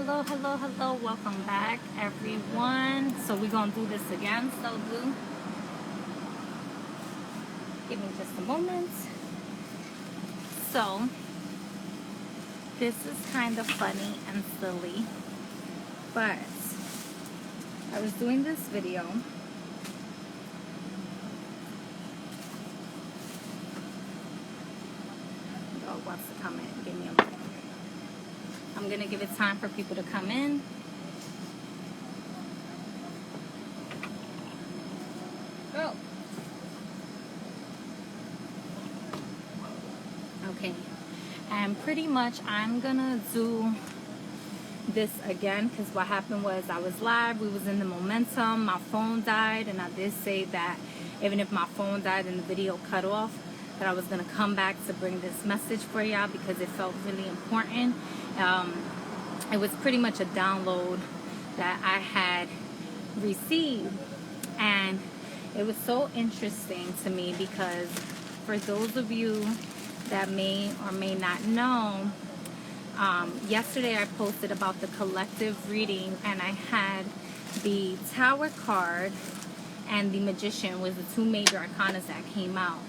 Hello. Welcome back, everyone. So we're gonna do this again. So give me just a moment. So this is kind of funny and silly, but I was doing this video. Oh, wants to come in? Give me a moment. I'm gonna give it time for people to come in. Oh. Okay. And pretty much I'm gonna do this again because what happened was I was live, we was in the momentum, my phone died, and I did say that even if my phone died and the video cut off, that I was gonna come back to bring this message for y'all because it felt really important. It was pretty much a download that I had received, and it was so interesting to me because for those of you that may or may not know, yesterday I posted about the collective reading, and I had the Tower card and the Magician was the two major arcanas that came out.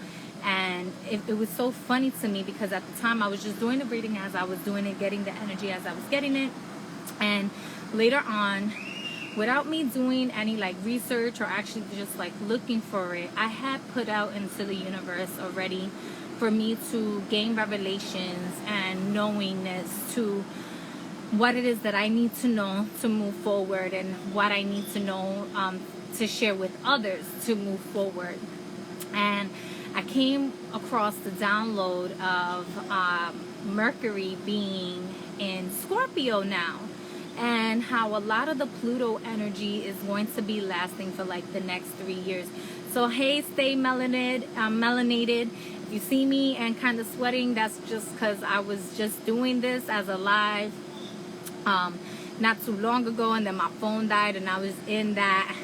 And it was so funny to me because at the time I was just doing the reading as I was doing it, getting the energy as I was getting it. And later on, without me doing any like research or actually just like looking for it, I had put out into the universe already for me to gain revelations and knowingness to what it is that I need to know to move forward and what I need to know to share with others to move forward. And I came across the download of Mercury being in Scorpio now, and how a lot of the Pluto energy is going to be lasting for like the next 3 years. So hey, stay melanated. If you see me and kind of sweating, that's just because I was just doing this as a live not too long ago, and then my phone died, and I was in that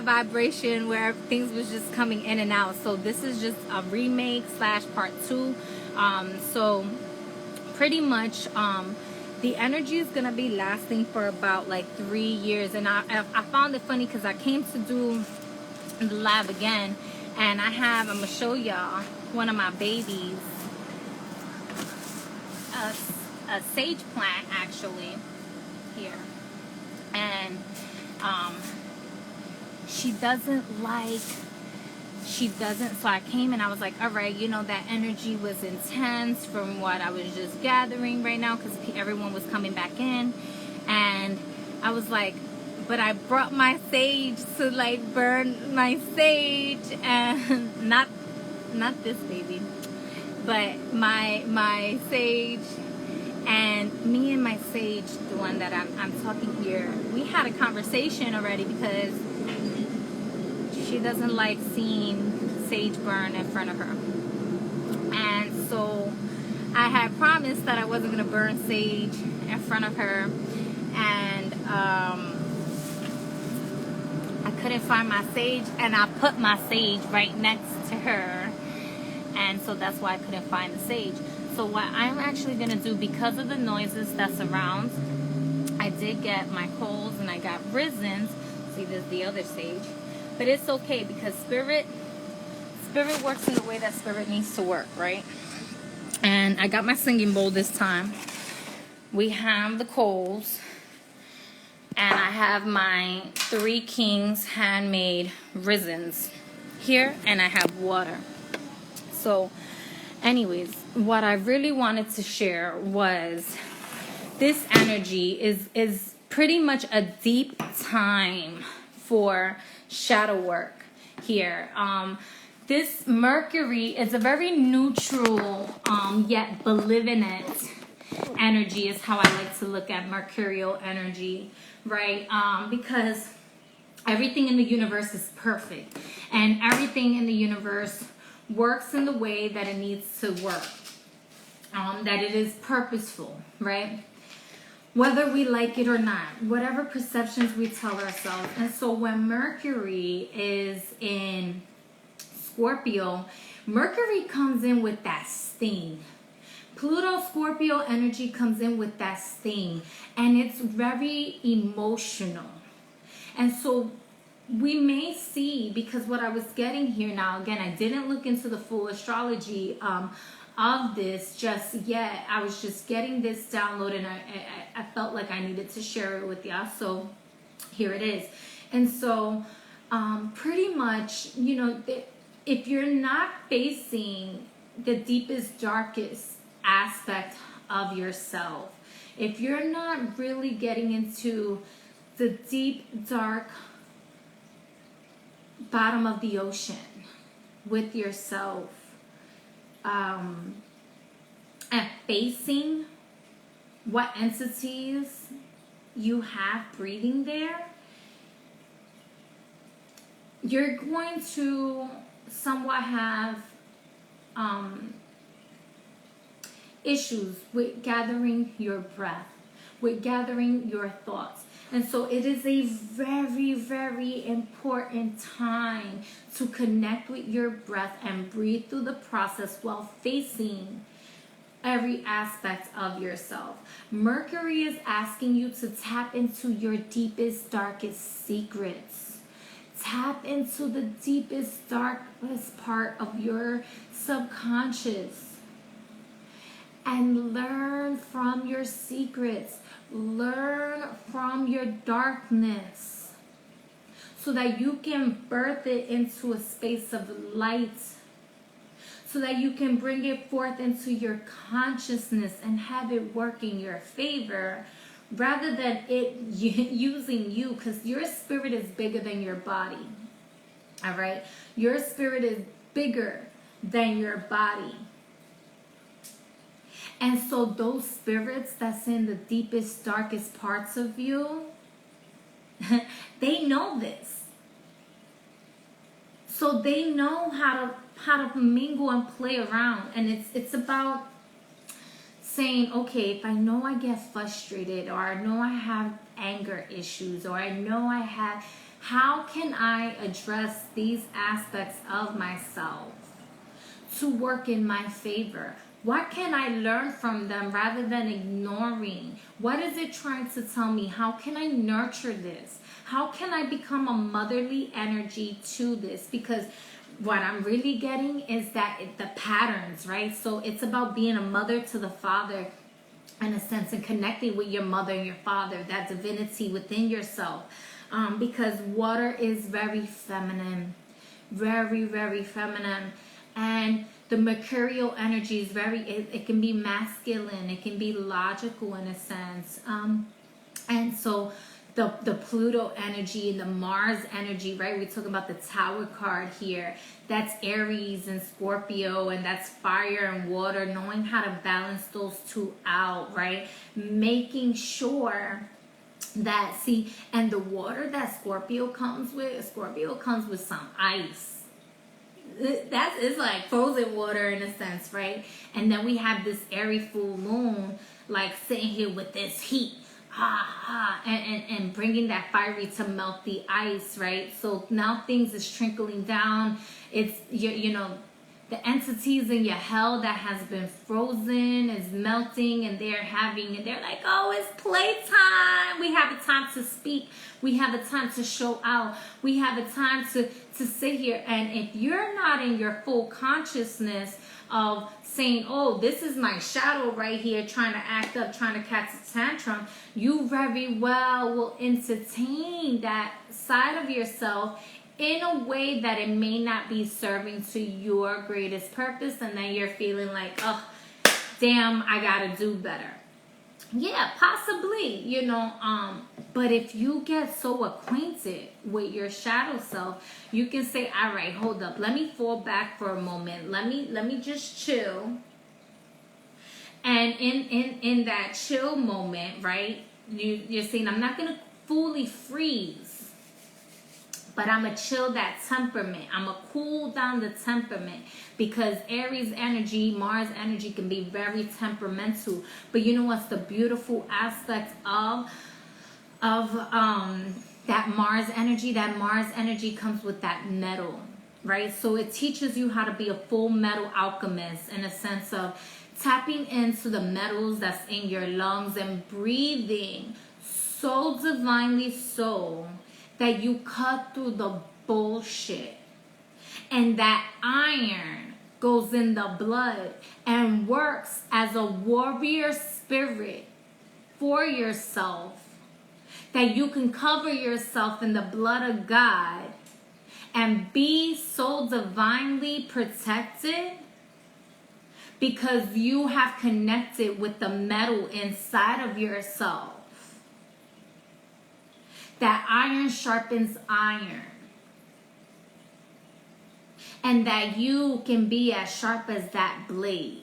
vibration where things was just coming in and out. So this is just a remake / part 2. So pretty much the energy is gonna be lasting for about like 3 years. And I found it funny because I came to do the live again, and I'm gonna show y'all one of my babies, a sage plant actually here, and she doesn't, so I came and I was like, all right, you know, that energy was intense from what I was just gathering right now because everyone was coming back in, and I was like, but I brought my sage to like burn my sage, and not this baby, but my sage. And me and my sage, the one that I'm talking here, we had a conversation already because she doesn't like seeing sage burn in front of her. And so I had promised that I wasn't going to burn sage in front of her. And I couldn't find my sage, and I put my sage right next to her. And so that's why I couldn't find the sage. So what I'm actually going to do, because of the noises that's around, I did get my coals and I got risens. See, there's the other sage. But it's okay because spirit works in the way that spirit needs to work, right? And I got my singing bowl this time. We have the coals. And I have my 3 Kings handmade risens here. And I have water. So anyways, what I really wanted to share was this energy is pretty much a deep time for shadow work here. This Mercury is a very neutral yet benevolent energy is how I like to look at mercurial energy, right? Because everything in the universe is perfect, and everything in the universe works in the way that it needs to work, that it is purposeful, right? Whether we like it or not, whatever perceptions we tell ourselves. And so when Mercury is in Scorpio, Mercury comes in with that sting, Pluto Scorpio energy comes in with that sting, and it's very emotional. And so we may see, because what I was getting here now, again, I didn't look into the full astrology of this just yet. I was just getting this download, and I felt like I needed to share it with y'all. So here it is. And so pretty much, you know, if you're not facing the deepest, darkest aspect of yourself, if you're not really getting into the deep, dark bottom of the ocean with yourself, and facing what entities you have breathing there, you're going to somewhat have issues with gathering your breath, with gathering your thoughts. And so it is a very, very important time to connect with your breath and breathe through the process while facing every aspect of yourself. Mercury is asking you to tap into your deepest, darkest secrets. Tap into the deepest, darkest part of your subconscious and learn from your secrets. Learn from your darkness so that you can birth it into a space of light, so that you can bring it forth into your consciousness and have it work in your favor, rather than it using you, because your spirit is bigger than your body. All right? Your spirit is bigger than your body. And so those spirits that's in the deepest, darkest parts of you, they know this. So they know how to mingle and play around. And it's about saying, okay, if I know I get frustrated, or I know I have anger issues, or I know I have, how can I address these aspects of myself to work in my favor? What can I learn from them rather than ignoring? What is it trying to tell me? How can I nurture this? How can I become a motherly energy to this? Because what I'm really getting is that the patterns, right? So it's about being a mother to the father, in a sense, and connecting with your mother and your father, that divinity within yourself. Because water is very feminine, very, very feminine. And the mercurial energy is it can be masculine, it can be logical in a sense. And so the Pluto energy and the Mars energy, right? We're talking about the Tower card here. That's Aries and Scorpio, and that's fire and water, knowing how to balance those two out, right? Making sure that, see, and the water that Scorpio comes with some ice. It's like frozen water in a sense, right? And then we have this airy full moon, like sitting here with this heat, and bringing that fiery to melt the ice, right? So now things is trickling down. It's you know, the entities in your hell that has been frozen is melting, and they're like, oh, it's playtime. We have a time to speak. We have a time to show out. We have a time to sit here. And if you're not in your full consciousness of saying, oh, this is my shadow right here trying to act up, trying to catch a tantrum, you very well will entertain that side of yourself in a way that it may not be serving to your greatest purpose, and then you're feeling like, oh, damn, I gotta do better. Yeah, possibly, you know, but if you get so acquainted with your shadow self, you can say, all right, hold up, let me fall back for a moment, let me just chill. And in that chill moment, right, you're saying, I'm not gonna fully freeze, but I'm going to chill that temperament. I'm going to cool down the temperament, because Aries energy, Mars energy can be very temperamental. But you know what's the beautiful aspect of that Mars energy? That Mars energy comes with that metal, right? So it teaches you how to be a full metal alchemist, in a sense of tapping into the metals that's in your lungs and breathing so divinely so that you cut through the bullshit. And that iron goes in the blood and works as a warrior spirit for yourself, that you can cover yourself in the blood of God and be so divinely protected because you have connected with the metal inside of yourself. That iron sharpens iron. And that you can be as sharp as that blade.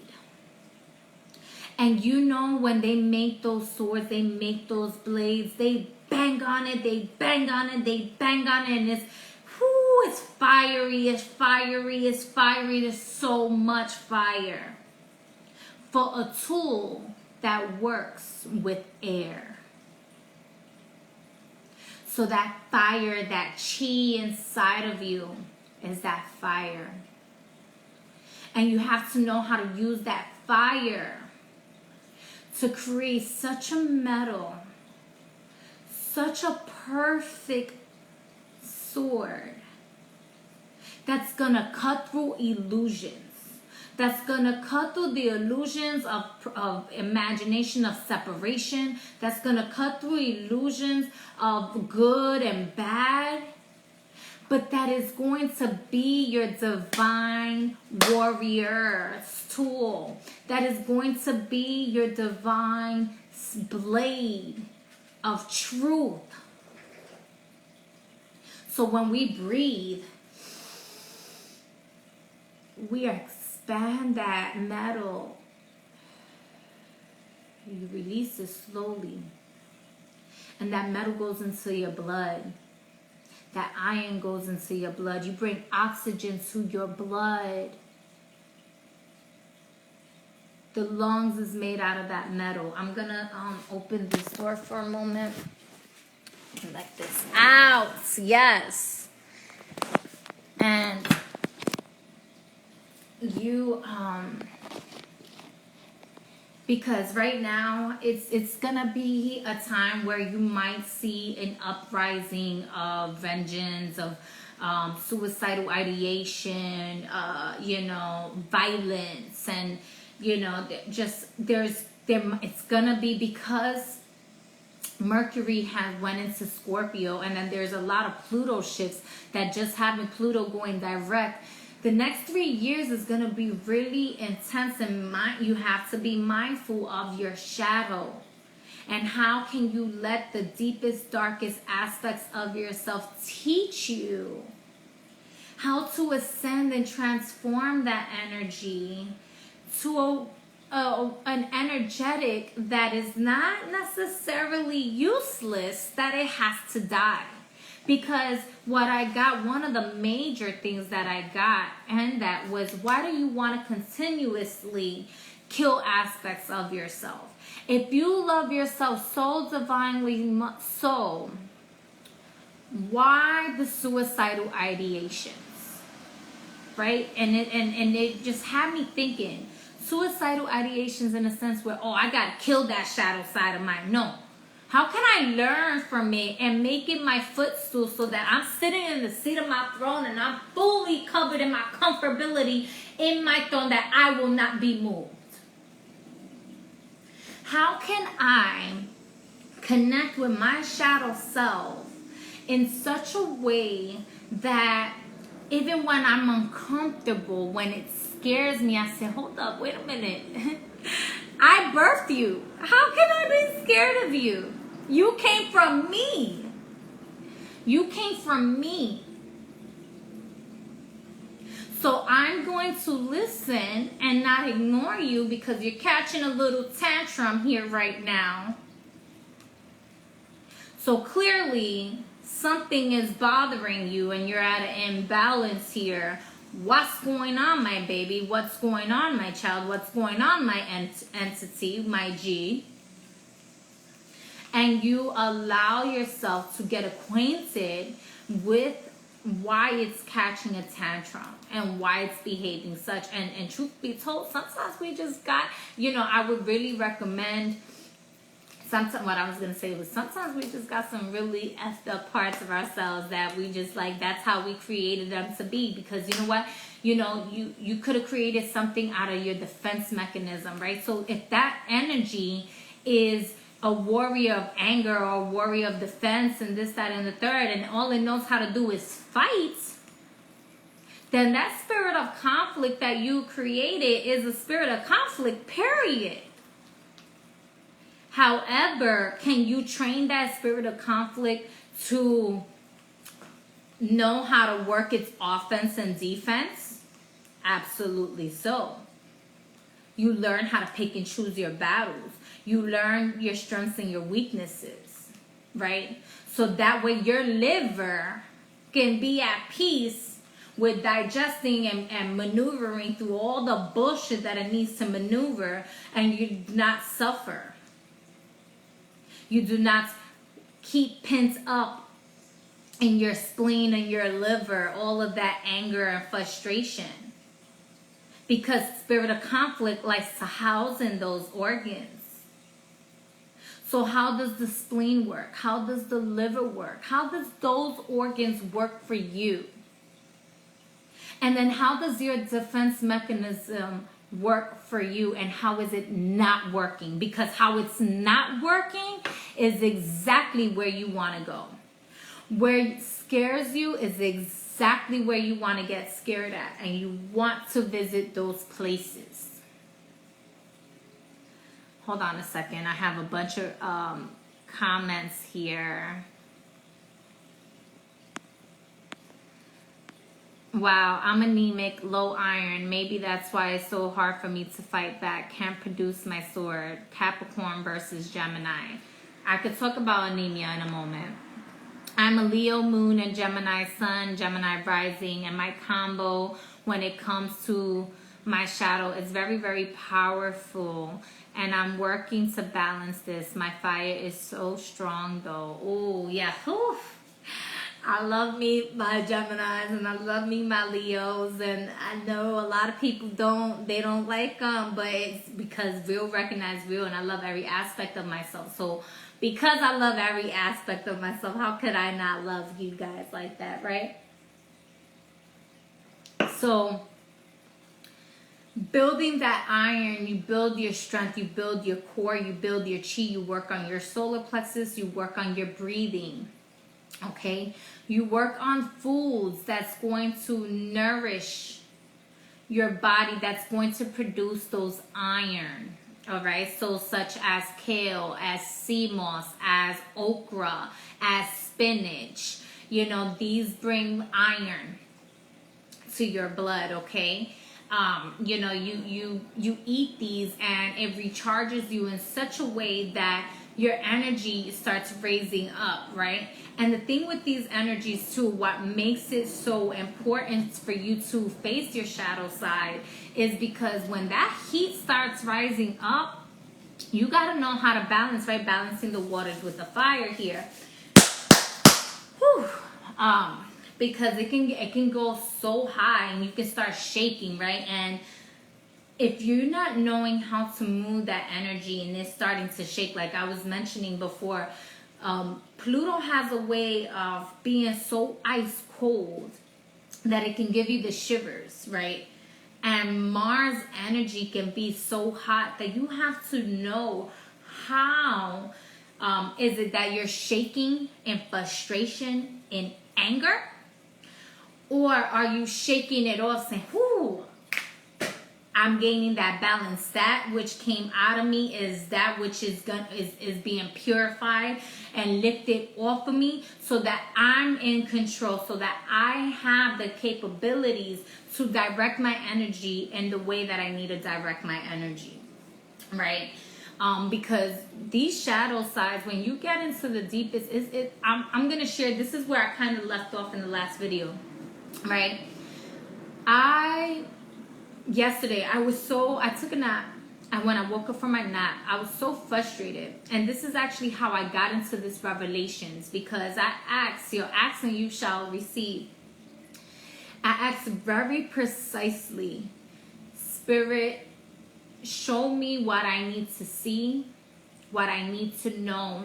And you know, when they make those swords, they make those blades, they bang on it, they bang on it, they bang on it, and it's fiery, it's fiery, it's fiery. There's so much fire for a tool that works with air. So that fire, that chi inside of you is that fire. And you have to know how to use that fire to create such a metal, such a perfect sword that's gonna cut through illusions, that's gonna cut through the illusions of imagination of separation, that's gonna cut through illusions of good and bad, but that is going to be your divine warrior's tool. That is going to be your divine blade of truth. So when we breathe, we expand that metal. You release it slowly. And that metal goes into your blood. That iron goes into your blood. You bring oxygen to your blood. The lungs is made out of that metal. I'm going to open this door for a moment. And let this out. Yes. And you, because right now it's gonna be a time where you might see an uprising of vengeance, of suicidal ideation, violence, and it's gonna be because Mercury has went into Scorpio, and then there's a lot of Pluto shifts that just happened. Pluto going direct. The next 3 years is going to be really intense, and you have to be mindful of your shadow. And how can you let the deepest, darkest aspects of yourself teach you how to ascend and transform that energy to an energetic that is not necessarily useless, that it has to die. Because what I got, one of the major things that I got, and that was, why do you want to continuously kill aspects of yourself? If you love yourself so divinely so, why the suicidal ideations? Right? And it just had me thinking, suicidal ideations in a sense where, I got to kill that shadow side of mine. No. How can I learn from it and make it my footstool so that I'm sitting in the seat of my throne and I'm fully covered in my comfortability in my throne, that I will not be moved? How can I connect with my shadow self in such a way that even when I'm uncomfortable, when it scares me, I say, hold up, wait a minute. I birthed you. How can I be scared of you? You came from me. You came from me. So I'm going to listen and not ignore you because you're catching a little tantrum here right now. So clearly something is bothering you and you're at an imbalance here. What's going on, my baby? What's going on, my child? What's going on, my entity, my G? And you allow yourself to get acquainted with why it's catching a tantrum and why it's behaving such. And truth be told, sometimes we just got, I would really recommend, sometimes what I was going to say was sometimes we just got some really effed up parts of ourselves that we just like, that's how we created them to be. Because you know what? You could have created something out of your defense mechanism, right? So if that energy is a warrior of anger or a warrior of defense and this, that, and the third, and all it knows how to do is fight, then that spirit of conflict that you created is a spirit of conflict, period. However, can you train that spirit of conflict to know how to work its offense and defense? Absolutely so. You learn how to pick and choose your battles. You learn your strengths and your weaknesses, right? So that way your liver can be at peace with digesting and maneuvering through all the bullshit that it needs to maneuver, and you do not suffer. You do not keep pent up in your spleen and your liver all of that anger and frustration. Because spirit of conflict likes to house in those organs. So how does the spleen work? How does the liver work? How does those organs work for you? And then how does your defense mechanism work for you, and how is it not working? Because how it's not working is exactly where you want to go. Where it scares you is exactly where you want to get scared at, and you want to visit those places. Hold on a second. I have a bunch of comments here. Wow, I'm anemic, low iron. Maybe that's why it's so hard for me to fight back. Can't produce my sword. Capricorn versus Gemini. I could talk about anemia in a moment. I'm a Leo moon and Gemini sun, Gemini rising, and my combo when it comes to my shadow is very, very powerful. And I'm working to balance this. My fire is so strong though. Oh, yeah. Oof. I love me my Geminis, and I love me my Leos, and I know a lot of people don't like them, but it's because real recognize real, and I love every aspect of myself. So because I love every aspect of myself, how could I not love you guys like that, right? So building that iron, you build your strength, you build your core, you build your chi, you work on your solar plexus, you work on your breathing, okay? You work on foods that's going to nourish your body, that's going to produce those iron, all right? So such as kale, as sea moss, as okra, as spinach. These bring iron to your blood, okay? You eat these and it recharges you in such a way that your energy starts raising up, right? And the thing with these energies too, what makes it so important for you to face your shadow side is because when that heat starts rising up, you got to know how to balance, right? Balancing the waters with the fire here. Whew. Because it can go so high and you can start shaking, right? And if you're not knowing how to move that energy and it's starting to shake, like I was mentioning before, Pluto has a way of being so ice cold that it can give you the shivers, right? And Mars energy can be so hot that you have to know how is it that you're shaking in frustration, in anger? Or are you shaking it off saying, whoo, I'm gaining that balance. That which came out of me is that which is being purified and lifted off of me so that I'm in control, so that I have the capabilities to direct my energy in the way that I need to direct my energy, right? Because these shadow sides, when you get into the deepest, I'm going to share, this is where I kind of left off in the last video, right? Yesterday, I took a nap, and when I woke up from my nap, I was so frustrated. And this is actually how I got into this revelations, because I asked, ask and you shall receive. I asked very precisely, Spirit, show me what I need to see, what I need to know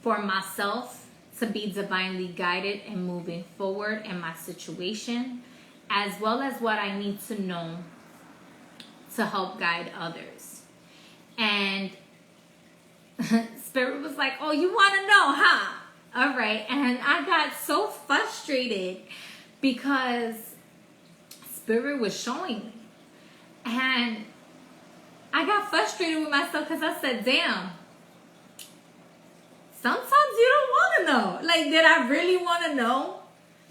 for myself to be divinely guided and moving forward in my situation, as well as what I need to know to help guide others. And Spirit was like, oh, you want to know, huh? All right. And I got so frustrated because Spirit was showing me. And I got frustrated with myself because I said, damn, sometimes you don't want to know. Like, did I really want to know?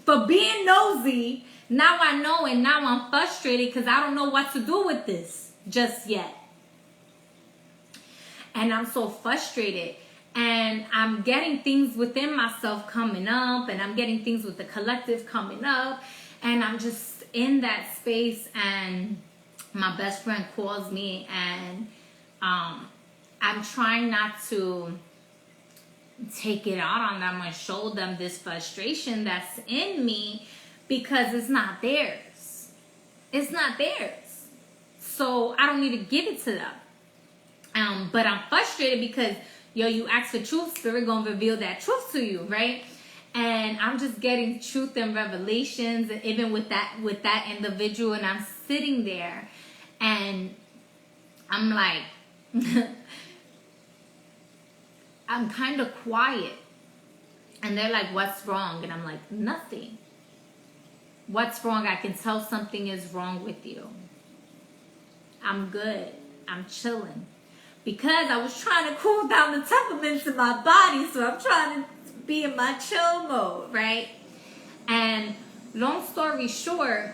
But being nosy, now I know, and now I'm frustrated because I don't know what to do with this just yet. And I'm so frustrated. And I'm getting things within myself coming up, and I'm getting things with the collective coming up. And I'm just in that space, and my best friend calls me, and I'm trying not to take it out on them or show them this frustration that's in me, because it's not theirs. It's not theirs. So I don't need to give it to them. But I'm frustrated because, you ask for truth, Spirit gonna reveal that truth to you, right? And I'm just getting truth and revelations, and even with that individual, and I'm sitting there, and I'm like, I'm kind of quiet, and they're like, what's wrong? And I'm like, nothing. What's wrong? I can tell something is wrong with you. I'm good. I'm chilling. Because I was trying to cool down the temperaments in my body, so I'm trying to be in my chill mode, right? And long story short,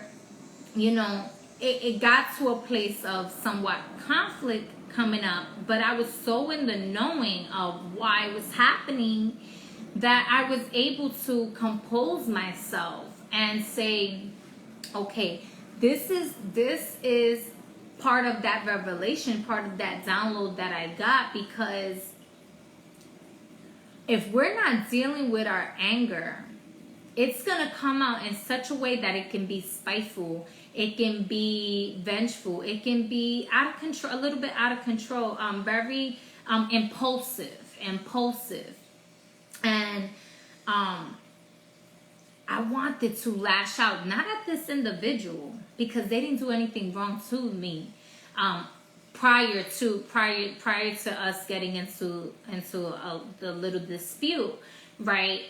it got to a place of somewhat conflict coming up, but I was so in the knowing of why it was happening that I was able to compose myself and say, okay, this is part of that revelation, part of that download that I got, because if we're not dealing with our anger, it's going to come out in such a way that it can be spiteful, it can be vengeful, it can be out of control, a little bit out of control, very impulsive. And I wanted to lash out, not at this individual, because they didn't do anything wrong to me. Prior to us getting into the little dispute, right?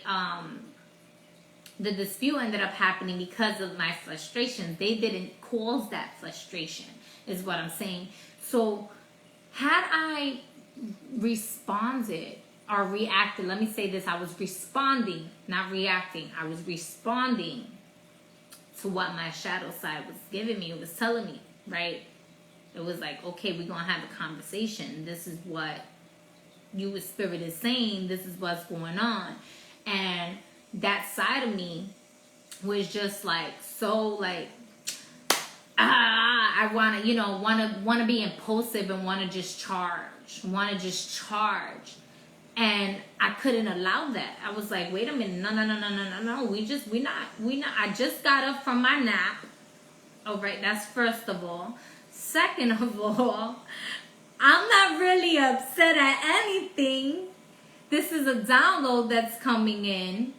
The dispute ended up happening because of my frustration. They didn't cause that frustration, is what I'm saying. So had I responded or reacted, let me say this, I was responding, not reacting. I was responding to what my shadow side was giving me. It was telling me, right? It was like, okay, we're going to have a conversation. This is what you as Spirit is saying. This is what's going on. And that side of me was just like, so like, I want to, want to be impulsive and want to just charge. And I couldn't allow that. I was like, wait a minute. No. We not. I just got up from my nap. All right. That's first of all. Second of all, I'm not really upset at anything. This is a download that's coming in.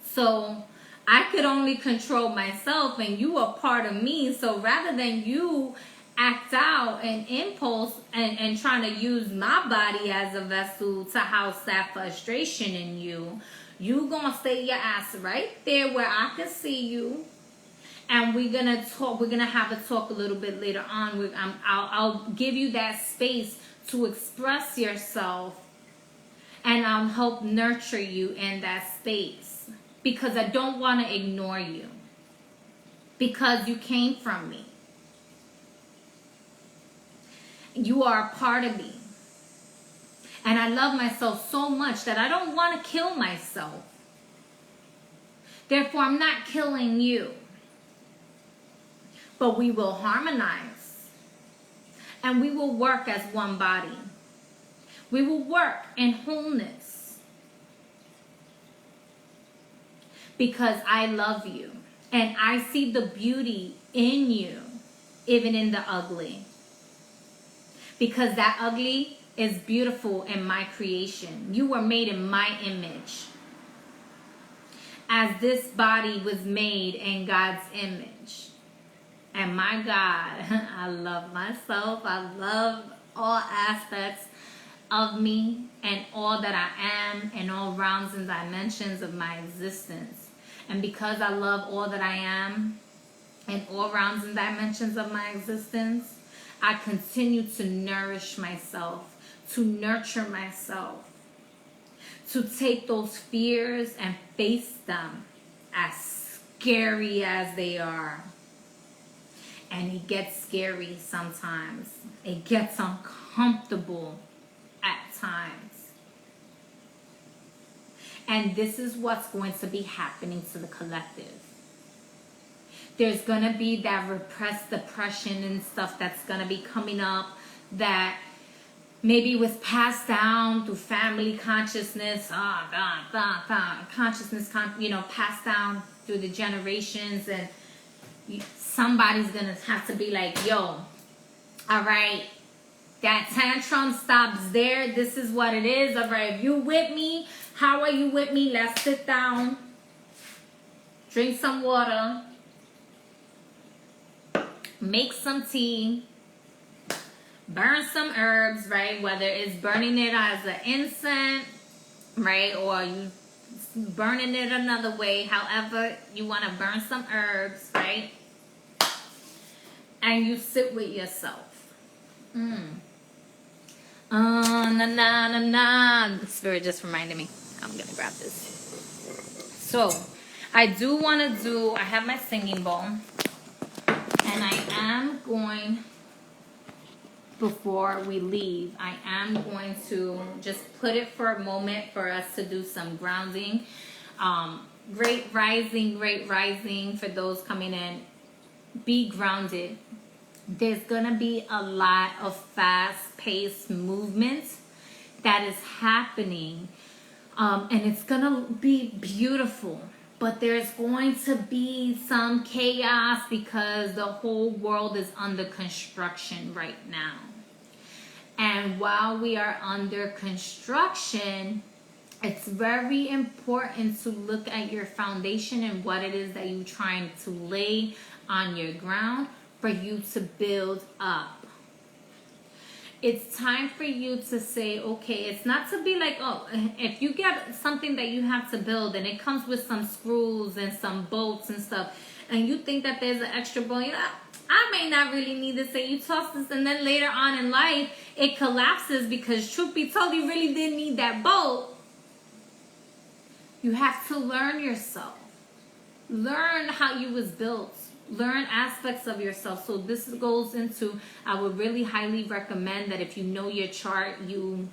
So I could only control myself, and you are part of me. So rather than you act out an impulse and trying to use my body as a vessel to house that frustration in you, you gonna stay your ass right there where I can see you. And we're gonna talk. We're gonna have a talk a little bit later on. I'll give you that space to express yourself, and I'll help nurture you in that space, because I don't want to ignore you, because you came from me. You are a part of me, and I love myself so much that I don't want to kill myself. Therefore, I'm not killing you. But we will harmonize, and we will work as one body. We will work in wholeness, because I love you. And I see the beauty in you, even in the ugly. Because that ugly is beautiful in my creation. You were made in my image. As this body was made in God's image. And my God, I love myself. I love all aspects of me and all that I am and all realms and dimensions of my existence. And because I love all that I am and all realms and dimensions of my existence, I continue to nourish myself, to nurture myself, to take those fears and face them, as scary as they are. And it gets scary sometimes. It gets uncomfortable at times. And this is what's going to be happening to the collective. There's going to be that repressed depression and stuff that's going to be coming up that maybe was passed down through family consciousness, consciousness, passed down through the generations, and somebody's gonna have to be like, yo, all right, that tantrum stops there. This is what it is. All right, if you with me, how are you with me? Let's sit down, drink some water, make some tea, burn some herbs, right? Whether it's burning it as an incense, right? Or you burning it another way. However you want to burn some herbs, right? And you sit with yourself. The spirit just reminded me. I'm going to grab this. So, I have my singing bowl. And I am going, before we leave, I am going to just put it for a moment for us to do some grounding. Great rising for those coming in. Be grounded. There's going to be a lot of fast-paced movement that is happening. And it's going to be beautiful. But there's going to be some chaos because the whole world is under construction right now. And while we are under construction, it's very important to look at your foundation and what it is that you're trying to lay on your ground for you to build up. It's time for you to say, okay, it's not to be like, oh, if you get something that you have to build and it comes with some screws and some bolts and stuff, and you think that there's an extra bolt, I may not really need this, and you toss this, and then later on in life, it collapses because truth be told, you really didn't need that bolt. You have to learn yourself. Learn how you was built. Learn aspects of yourself. So this goes into, I would really highly recommend that if you know your chart, you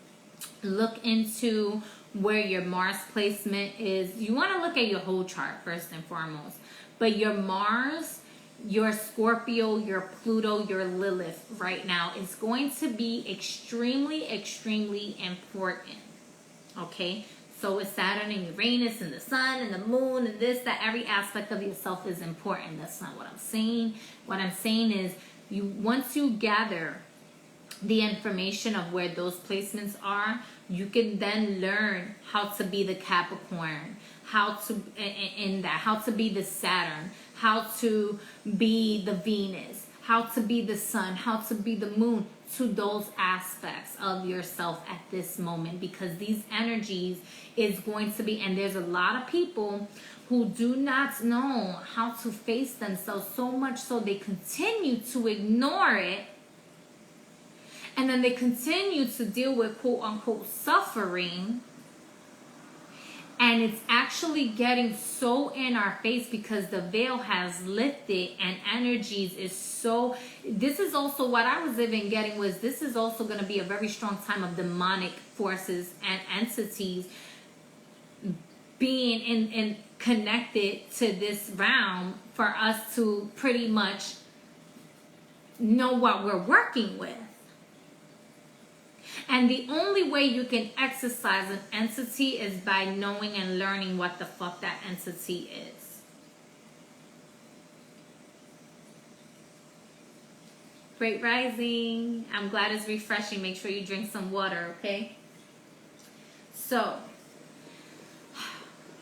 look into where your Mars placement is. You want to look at your whole chart first and foremost. But your Mars, your Scorpio, your Pluto, your Lilith right now is going to be extremely, extremely important. Okay? So it's Saturn and Uranus and the sun and the moon and this, that, every aspect of yourself is important. That's not what I'm saying. What I'm saying is, once you gather the information of where those placements are, you can then learn how to be the Capricorn, how to be the Saturn, how to be the Venus, how to be the sun, how to be the moon, to those aspects of yourself at this moment, because these energies is going to be, and there's a lot of people who do not know how to face themselves, so much so they continue to ignore it, and then they continue to deal with quote unquote suffering. And it's actually getting so in our face because the veil has lifted and energies is so... This is also what I was even getting was, this is also going to be a very strong time of demonic forces and entities being in connected to this realm for us to pretty much know what we're working with. And the only way you can exercise an entity is by knowing and learning what the fuck that entity is. Great rising. I'm glad it's refreshing. Make sure you drink some water, okay? So,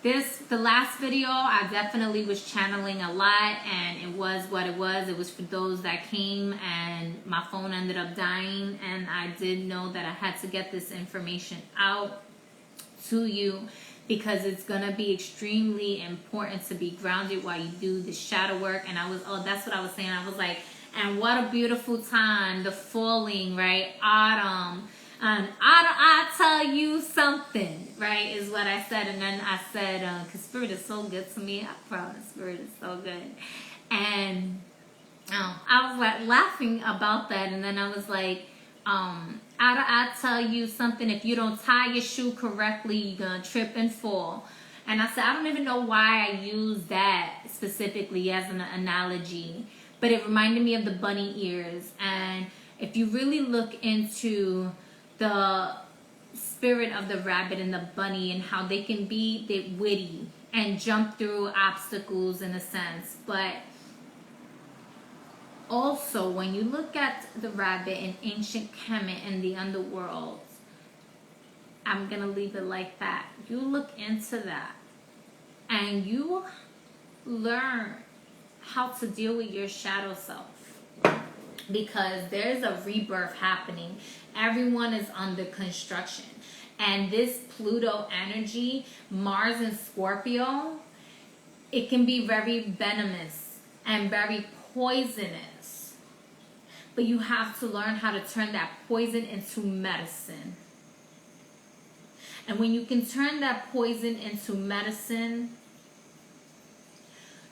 the last video, I definitely was channeling a lot, and it was what it was. It was for those that came, and my phone ended up dying, and I did know that I had to get this information out to you, because it's going to be extremely important to be grounded while you do the shadow work. And that's what I was saying. I was like, and what a beautiful time, the falling, right? Autumn. And I tell you something, right, is what I said. And then I said, because Spirit is so good to me. I'm proud of Spirit is so good. And I was like laughing about that. And then I was like, I tell you something, if you don't tie your shoe correctly, you're going to trip and fall. And I said, I don't even know why I use that specifically as an analogy, but it reminded me of the bunny ears. And if you really look into the spirit of the rabbit and the bunny and how they can be witty and jump through obstacles in a sense, but also, when you look at the rabbit in ancient Kemet in the underworld, I'm going to leave it like that. You look into that and you learn how to deal with your shadow self, because there's a rebirth happening. Everyone is under construction. And this Pluto energy, Mars and Scorpio, it can be very venomous and very poisonous. But you have to learn how to turn that poison into medicine. And when you can turn that poison into medicine,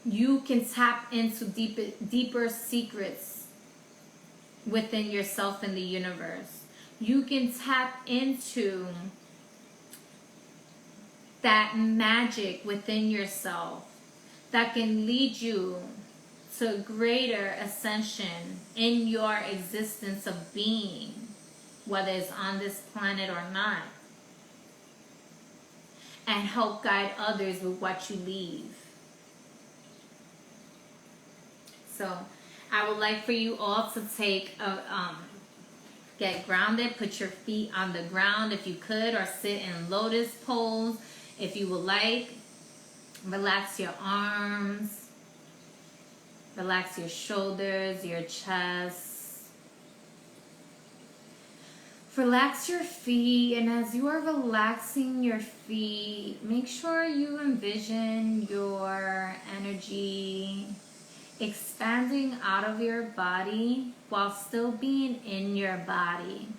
you can tap into deeper secrets within yourself and the universe. You can tap into that magic within yourself that can lead you to greater ascension in your existence of being, whether it's on this planet or not, and help guide others with what you leave. So I would like for you all to get grounded, put your feet on the ground if you could, or sit in lotus pose if you would like. Relax your arms. Relax your shoulders, your chest. Relax your feet, and as you are relaxing your feet, make sure you envision your energy expanding out of your body while still being in your body.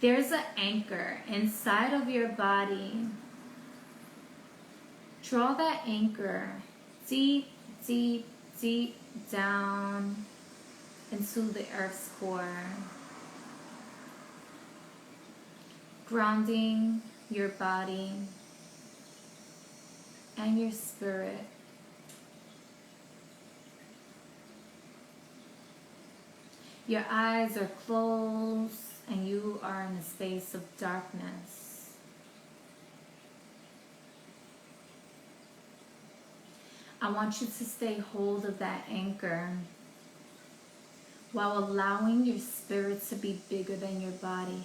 There's an anchor inside of your body. Draw that anchor deep, deep, deep down into the earth's core, grounding your body and your spirit. Your eyes are closed and you are in a space of darkness. I want you to stay hold of that anchor while allowing your spirit to be bigger than your body.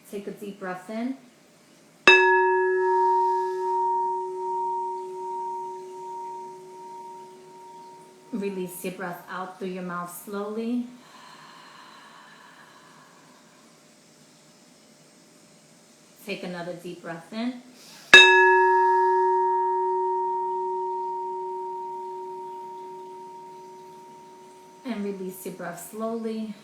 Take a deep breath in. Release your breath out through your mouth slowly. Take another deep breath in. And release your breath slowly.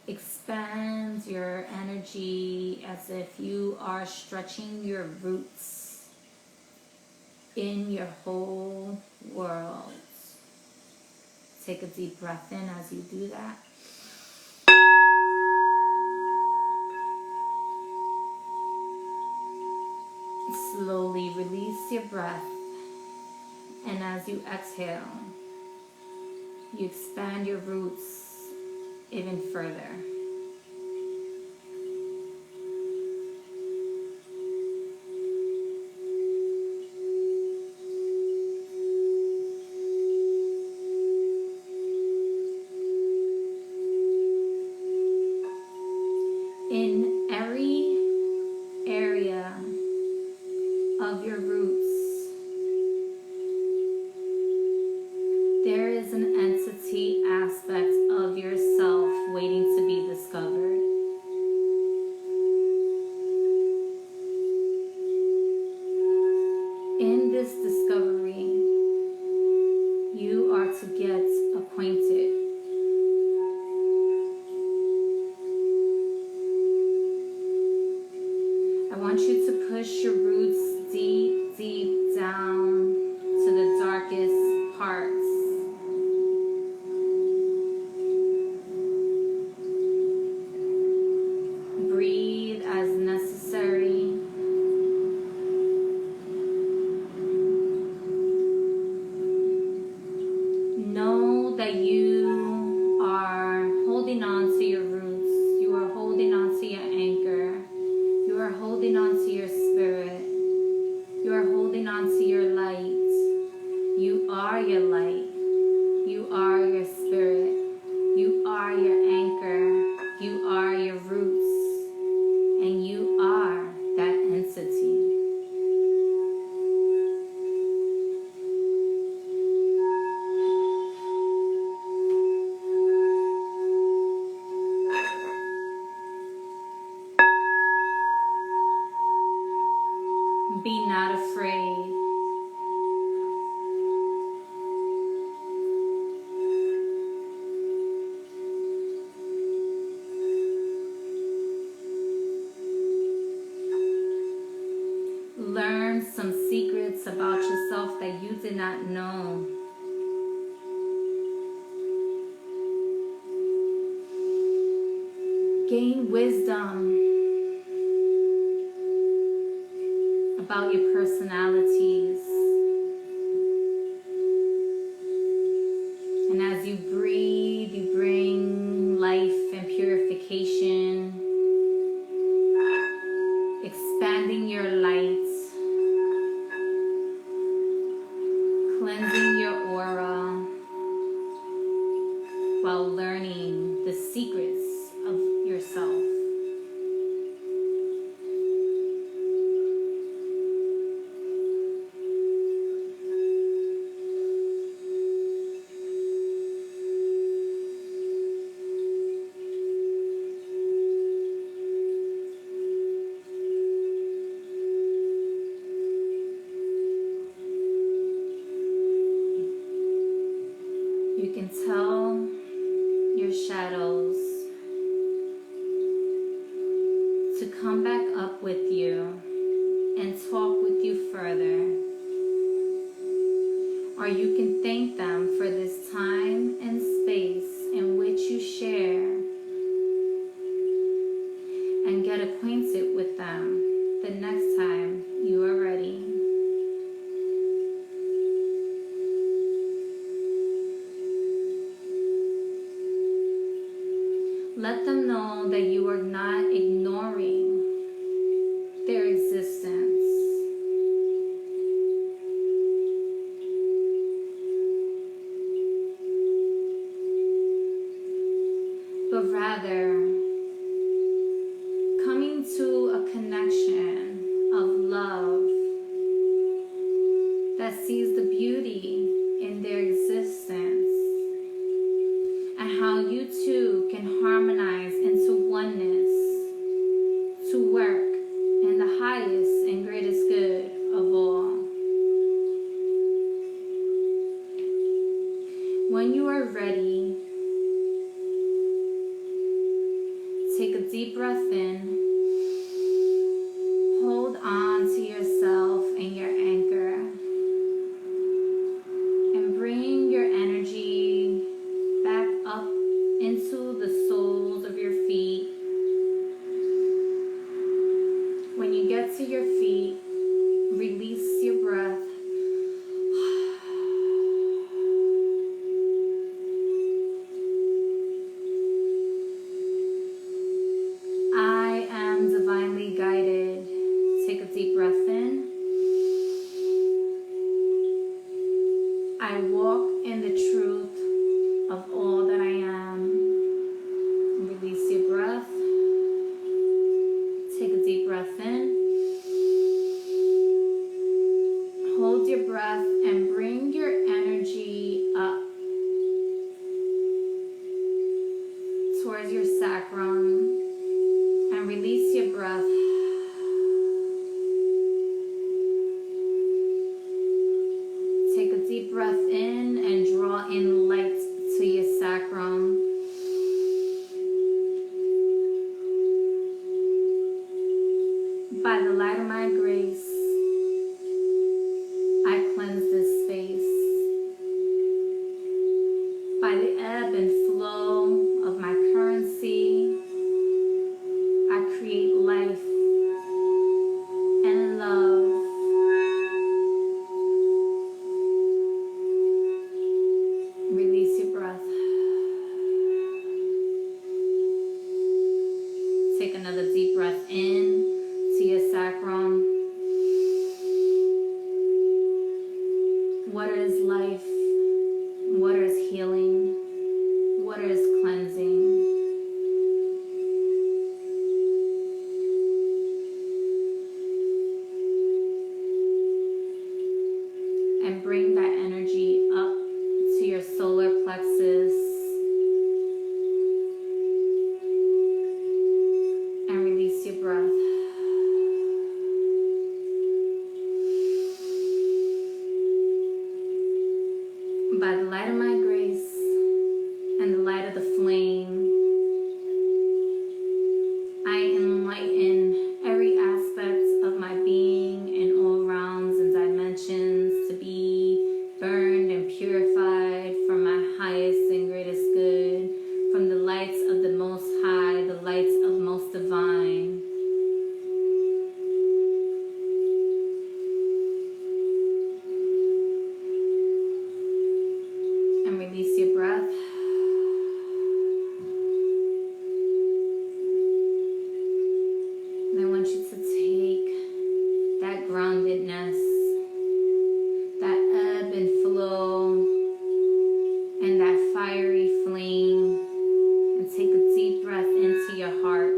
Expand your energy as if you are stretching your roots in your whole world. Take a deep breath in as you do that. Slowly release your breath, and as you exhale, you expand your roots even further. to get acquainted. I want you to push your roots deep, deep down to the darkest parts. Breathe as necessary. Know that you are holding on to your roots. You are holding on to your anchor. You are holding on to your spirit. You are holding on to your light. You are your light. You are your spirit. You are your anchor. You are your roots. And you are that entity. Be not afraid. Learn some secrets about yourself that you did not know. Gain wisdom about your personalities. And as you breathe, you bring life and purification, expanding your light, cleansing your aura, while learning the secrets of yourself. You can tell your shadows to come back up with you and talk with you further. Or you can thank them for this time and space in which you share and get acquainted with them the next time you are ready. Let them know that you are not ignoring their existence, but rather coming to a connection of love that sees the beauty in their existence and how you two can harmonize into oneness to work in the highest and greatest good of all. When you are ready, take a deep breath in, hold on to yourself and your anchor, and bring your energy back up into the soles of your feet. When you get to your feet, release your breath. I am divinely guided. Take a deep breath in. I walk in the truth of all that I am. Release your breath. Take a deep breath in. Hold your breath and bring your energy up towards your sacrum and release your breath. Take a deep breath in and draw in another deep breath in to your sacrum. Water is life. Water is healing. Water is cleansing. And bring that energy up to your solar plexus. And release your breath. By the light of my grace and the light of the flame, I enlighten every aspect of my being in all realms and dimensions to be burned and purified for my highest and greatest good, from the lights of the Most High, the lights of Most Divine. And release your breath. And I want you to take that groundedness, that ebb and flow, and that fiery flame, and take a deep breath into your heart.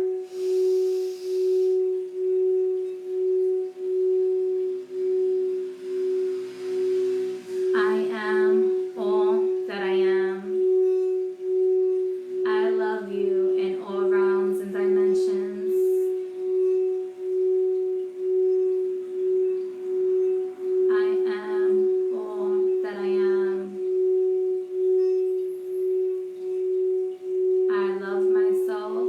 I am all that I am. I love you in all realms and dimensions. I am all that I am. I love myself,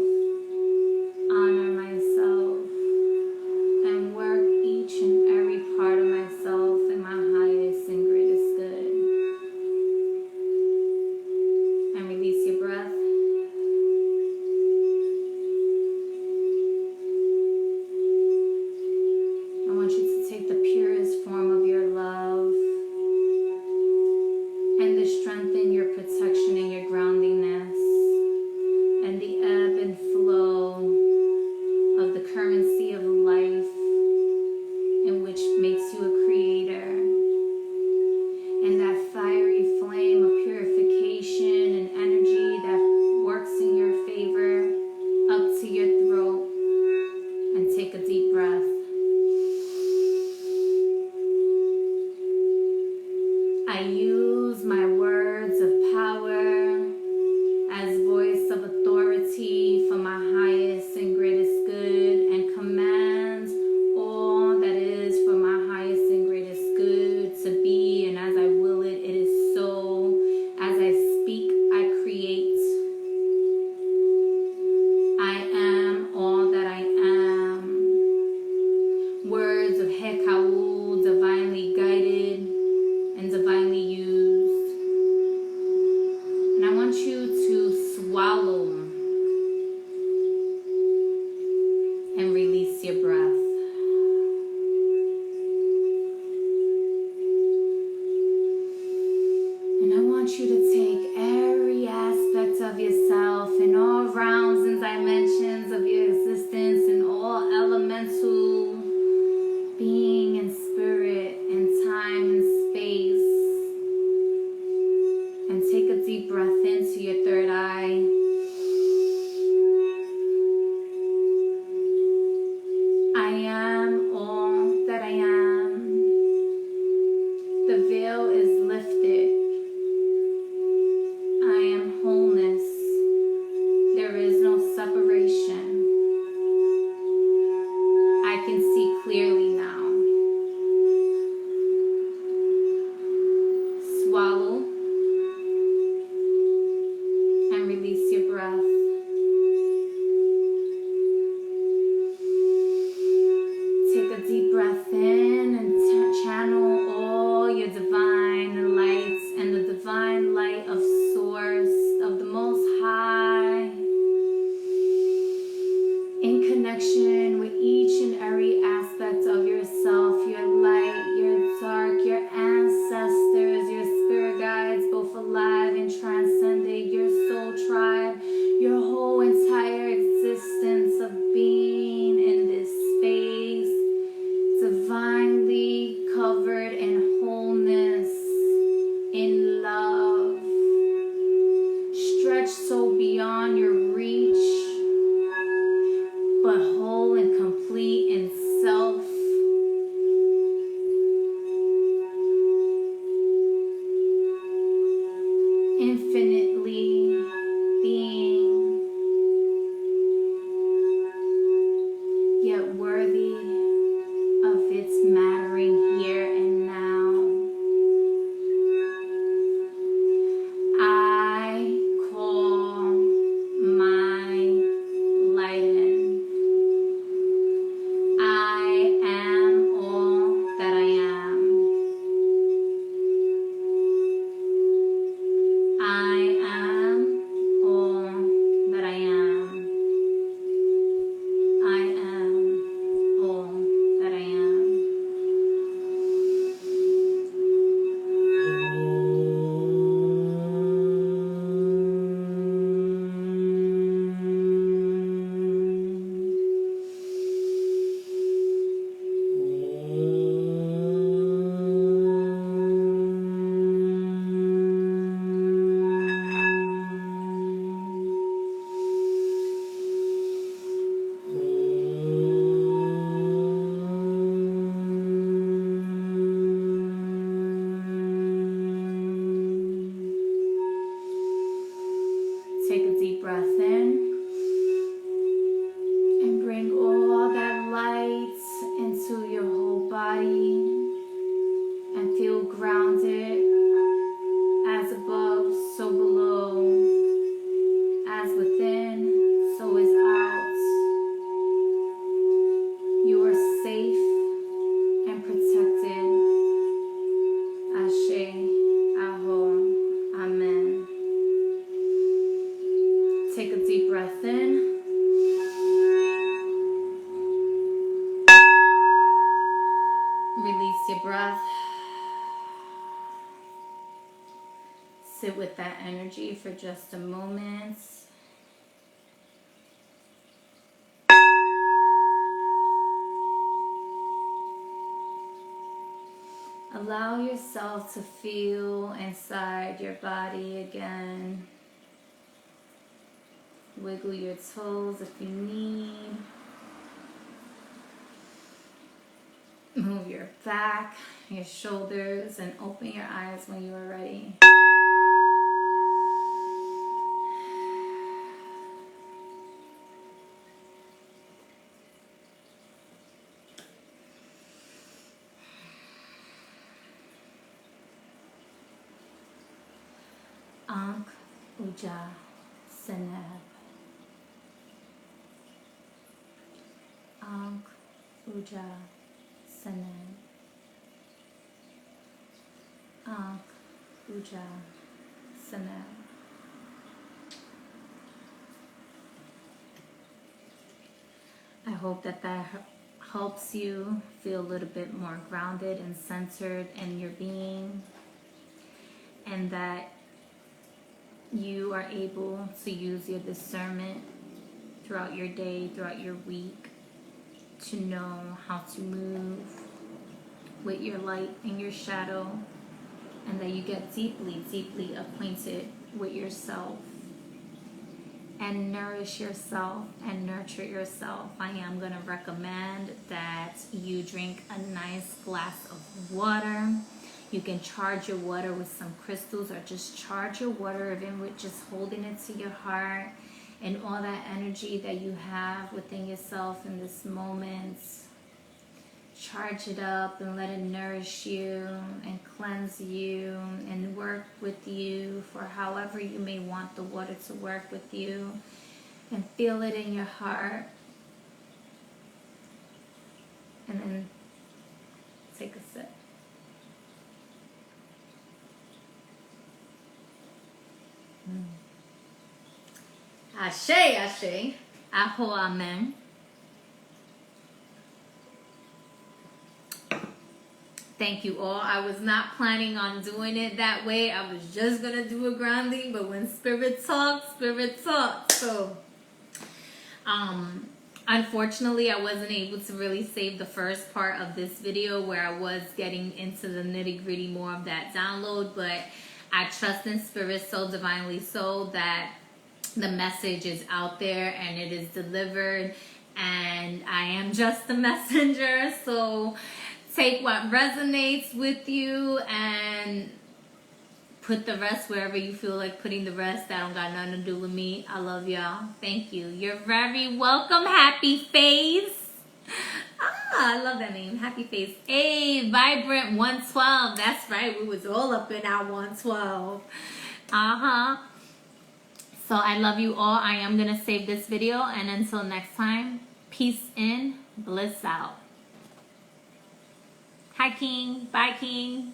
honor myself, and work each and every part of myself in my highest and greatest good. And release your breath. I want you to take the purest form of your love and to strengthen your protection and your groundingness and the ebb and flow of the currency of life, in which makes you a creator, and that fiery flame of purification and energy that works in your favor up to your throat. And take a deep breath. I use my words of power as voice of authority for my highest and greatest good, and command all that is for my highest and greatest good to be, and as I will it, it is so. As I speak, I create. I am all that I am. Words of Hekau, divinely guided and divinely used. And I want you to swallow and release your breath. And I want you to take every aspect of yourself in all realms and dimensions of your existence, in all elemental being and spirit and time and space, and take a deep breath into your third eye. I am all that I am. The veil is lifted. I am wholeness. There is no separation. I can see clearly now. Swallow infinitely being, yet worthy of its mattering here and now. I call my light in. I am all that I am. I am all that I am. I am all that I am. Take a deep breath in and bring all that light into your whole body and feel grounded, as above, so below, as within, so is out. You are safe and protected. Ashe, Aho, Amen. Take a deep breath in. Release your breath. Sit with that energy for just a moment. Allow yourself to feel inside your body again. Wiggle your toes if you need. Move your back, your shoulders, and open your eyes when you are ready. Ankh Uja Seneb. Ankh Uja Seneb. Ankh Uja Seneb. I hope that helps you feel a little bit more grounded and centered in your being, and that you are able to use your discernment throughout your day, throughout your week, to know how to move with your light and your shadow, and that you get deeply, deeply acquainted with yourself and nourish yourself and nurture yourself. I am going to recommend that you drink a nice glass of water. You can charge your water with some crystals, or just charge your water even with just holding it to your heart, and all that energy that you have within yourself in this moment. Charge it up and let it nourish you and cleanse you and work with you for however you may want the water to work with you, and feel it in your heart. And then take a sip. Ashe, Ashe, Aho, Amen. Thank you all. I was not planning on doing it that way. I was just going to do a grounding, but when Spirit talks, Spirit talks. So, unfortunately, I wasn't able to really save the first part of this video where I was getting into the nitty-gritty more of that download, but I trust in Spirit so divinely so that the message is out there and it is delivered, and I am just the messenger. So take what resonates with you and put the rest wherever you feel like putting the rest. That don't got nothing to do with me. I love y'all. Thank you. You're very welcome, Happy Face. I love that name, Happy Face. Hey, Vibrant 112. That's right. We was all up in our 112. So I love you all. I am going to save this video. And until next time, peace in, bliss out. Hi, King. Bye, King.